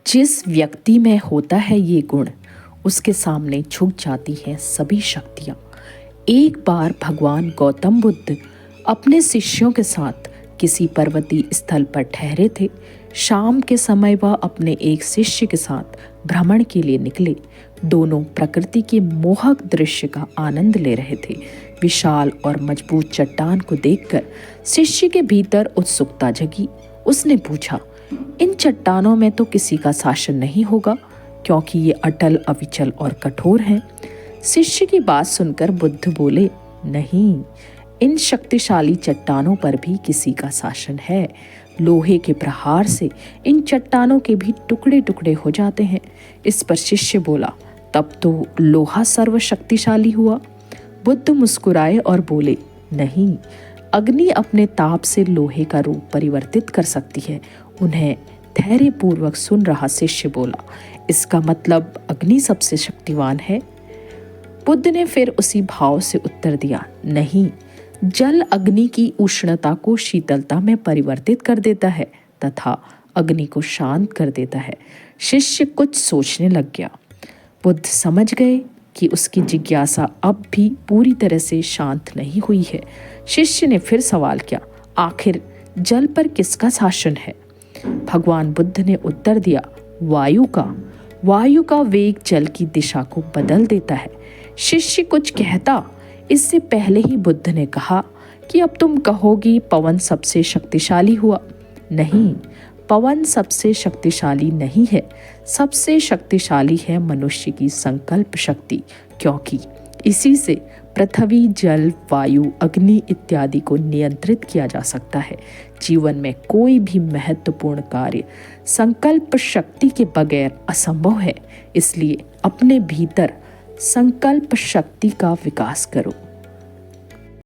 जिस व्यक्ति में होता है ये गुण, उसके सामने झुक जाती हैं सभी शक्तियाँ। एक बार भगवान गौतम बुद्ध अपने शिष्यों के साथ किसी पर्वतीय स्थल पर ठहरे थे। शाम के समय वह अपने एक शिष्य के साथ भ्रमण के लिए निकले। दोनों प्रकृति के मोहक दृश्य का आनंद ले रहे थे। विशाल और मजबूत चट्टान को देखकर शिष्य के भीतर उत्सुकता जगी। उसने पूछा, इन चट्टानों में तो किसी का शासन नहीं होगा, क्योंकि ये अटल, अविचल और कठोर हैं। शिष्य की बात सुनकर बुद्ध बोले, नहीं, इन शक्तिशाली चट्टानों पर भी किसी का शासन है। लोहे के प्रहार से इन चट्टानों के भी टुकड़े टुकड़े हो जाते हैं। इस पर शिष्य बोला, तब तो लोहा सर्वशक्तिशाली हुआ। बुद्ध मुस्कुराए और बोले, नहीं, अग्नि अपने ताप से लोहे का रूप परिवर्तित कर सकती है। उन्हें धैर्यपूर्वक सुन रहा शिष्य बोला, इसका मतलब अग्नि सबसे शक्तिवान है? बुद्ध ने फिर उसी भाव से उत्तर दिया, नहीं, जल अग्नि की उष्णता को शीतलता में परिवर्तित कर देता है तथा अग्नि को शांत कर देता है। शिष्य कुछ सोचने लग गया। बुद्ध समझ गए कि उसकी जिज्ञासा अब भी पूरी तरह से शांत नहीं हुई है। शिष्य ने फिर सवाल किया, आखिर जल पर किसका शासन है? भगवान बुद्ध ने उत्तर दिया, वायु का। वायु का वेग जल की दिशा को बदल देता है। शिष्य कुछ कहता, इससे पहले ही बुद्ध ने कहा कि अब तुम कहोगी पवन सबसे शक्तिशाली हुआ। नहीं, पवन सबसे शक्तिशाली नहीं है। सबसे शक्तिशाली है मनुष्य की संकल्प शक्ति, क्योंकि इसी से पृथ्वी, जल, वायु, अग्नि इत्यादि को नियंत्रित किया जा सकता है। जीवन में कोई भी महत्वपूर्ण कार्य संकल्प शक्ति के बगैर असंभव है। इसलिए अपने भीतर संकल्प शक्ति का विकास करो।